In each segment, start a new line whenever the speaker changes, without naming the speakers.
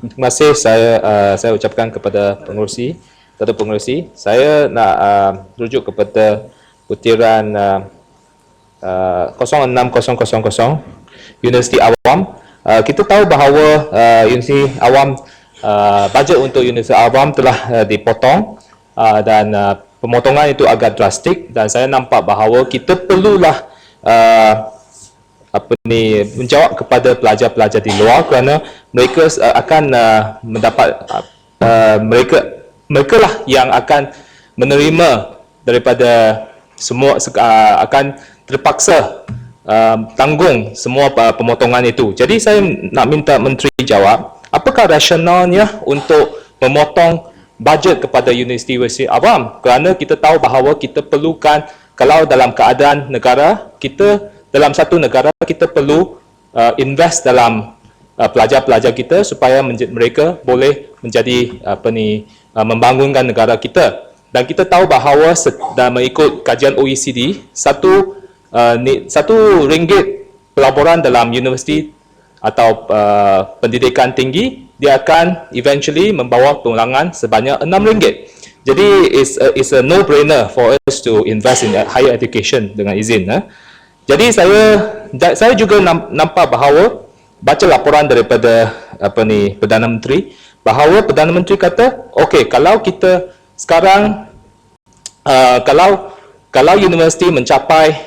Terima kasih saya ucapkan kepada pengerusi, Datuk Pengerusi. Saya nak rujuk kepada butiran 06000 Universiti Awam. Kita tahu bahawa Universiti Awam, bajet untuk Universiti Awam telah dipotong dan pemotongan itu agak drastik, dan saya nampak bahawa kita perlulah menjawab kepada pelajar-pelajar di luar, kerana mereka akan mendapat mereka lah yang akan menerima daripada semua, akan terpaksa tanggung semua pemotongan itu. Jadi saya nak minta Menteri jawab, apakah rasionalnya untuk memotong bajet kepada Universiti Awam, kerana kita tahu bahawa kita perlukan, kalau dalam keadaan negara kita, dalam satu negara kita perlu invest dalam pelajar-pelajar kita supaya mereka boleh menjadi membangunkan negara kita. Dan kita tahu bahawa dan mengikut kajian OECD, satu ringgit pelaburan dalam universiti atau pendidikan tinggi, dia akan eventually membawa pengurangan sebanyak RM6. Jadi it's a no-brainer for us to invest in higher education dengan izin. Jadi saya juga nampak bahawa, baca laporan daripada Perdana Menteri, bahawa Perdana Menteri kata, okey, kalau kita sekarang kalau universiti mencapai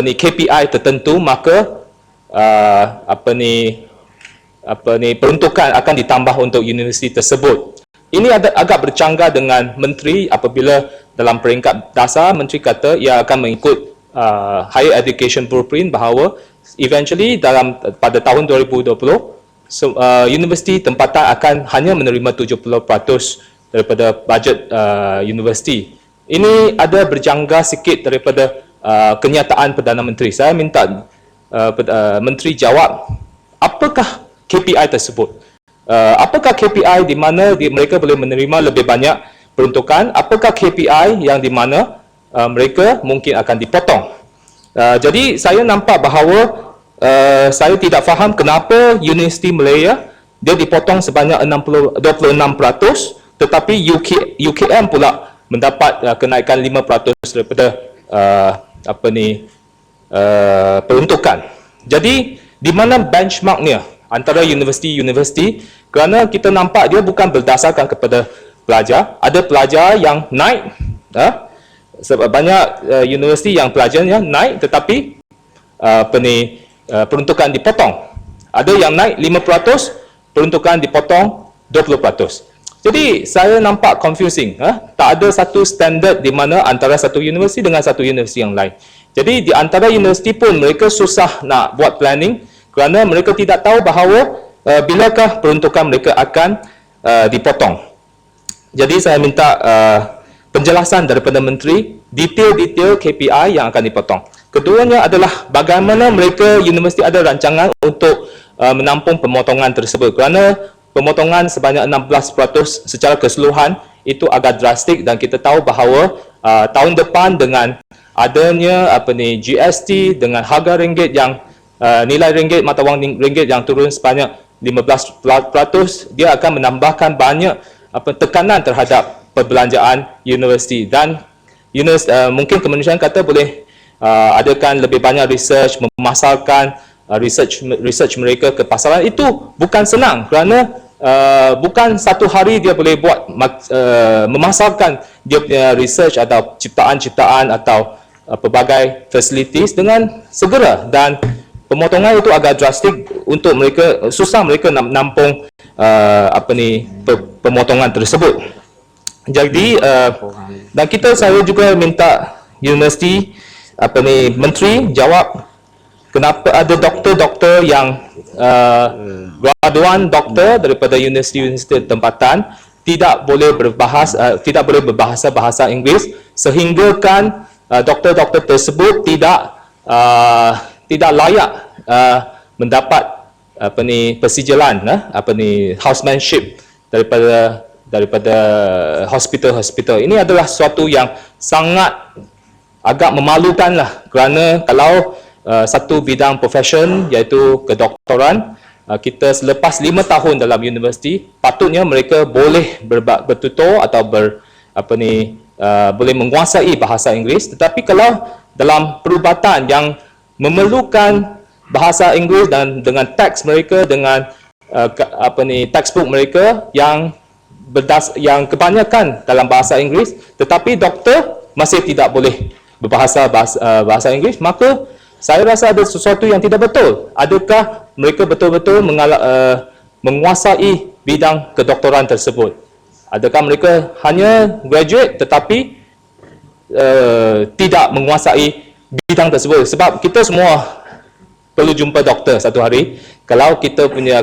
KPI tertentu, maka peruntukan akan ditambah untuk universiti tersebut. Ini agak bercanggah dengan Menteri apabila dalam peringkat dasar Menteri kata ia akan mengikut Higher Education Blueprint, bahawa eventually pada tahun 2020 universiti tempatan akan hanya menerima 70% daripada bajet universiti. Ini ada berjangga sikit daripada kenyataan Perdana Menteri. Saya minta Menteri jawab, apakah KPI tersebut? Apakah KPI di mana mereka boleh menerima lebih banyak peruntukan? Apakah KPI yang di mana mereka mungkin akan dipotong? Jadi saya nampak bahawa saya tidak faham kenapa Universiti Malaya dia dipotong sebanyak 26%, tetapi UKM pula mendapat kenaikan 5% daripada peruntukan. Jadi di mana benchmarknya antara universiti-universiti, kerana kita nampak dia bukan berdasarkan kepada pelajar. Ada pelajar yang naik, sebab banyak universiti yang pelajarnya naik tetapi peruntukan dipotong. Ada yang naik 5%, peruntukan dipotong 20%. Jadi saya nampak confusing. Tak ada satu standard di mana antara satu universiti dengan satu universiti yang lain. Jadi di antara universiti pun mereka susah nak buat planning, kerana mereka tidak tahu bahawa bilakah peruntukan mereka akan dipotong. Jadi saya minta penjelasan daripada Menteri, detail-detail KPI yang akan dipotong. Keduanya adalah bagaimana mereka, universiti ada rancangan untuk menampung pemotongan tersebut, kerana pemotongan sebanyak 16% secara keseluruhan itu agak drastik, dan kita tahu bahawa tahun depan dengan adanya GST, dengan harga ringgit yang nilai ringgit, mata wang ringgit yang turun sebanyak 15%, dia akan menambahkan banyak tekanan terhadap perbelanjaan universiti. Dan mungkin kementerian kata boleh adakan lebih banyak research, memasarkan research mereka ke pasaran. Itu bukan senang, kerana bukan satu hari dia boleh buat memasarkan dia punya research atau ciptaan-ciptaan atau pelbagai facilities dengan segera, dan pemotongan itu agak drastik untuk mereka, susah mereka nak menampung pemotongan tersebut. Jadi dan saya juga minta universiti Menteri jawab kenapa ada doktor-doktor yang graduan doktor daripada universiti-universiti tempatan tidak boleh berbahasa bahasa Inggeris, sehingga kan doktor-doktor tersebut tidak layak mendapat persijalan housemanship daripada hospital-hospital. Ini adalah sesuatu yang sangat agak memalukan lah, kerana kalau satu bidang profession iaitu kedoktoran. Kita selepas 5 tahun dalam universiti, patutnya mereka boleh bertutur atau boleh menguasai bahasa Inggeris. Tetapi kalau dalam perubatan yang memerlukan bahasa Inggeris dan dengan teks mereka, dengan textbook mereka yang kebanyakan dalam bahasa Inggeris, tetapi doktor masih tidak boleh berbahasa bahasa Inggeris, maka saya rasa ada sesuatu yang tidak betul. Adakah mereka betul-betul menguasai bidang kedoktoran tersebut? Adakah mereka hanya graduate tetapi tidak menguasai bidang tersebut? Sebab kita semua perlu jumpa doktor satu hari. Kalau kita punya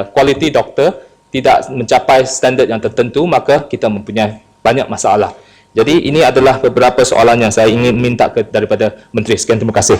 kualiti doktor tidak mencapai standard yang tertentu, maka kita mempunyai banyak masalah. Jadi ini adalah beberapa soalan yang saya ingin minta daripada Menteri. Sekian, terima kasih.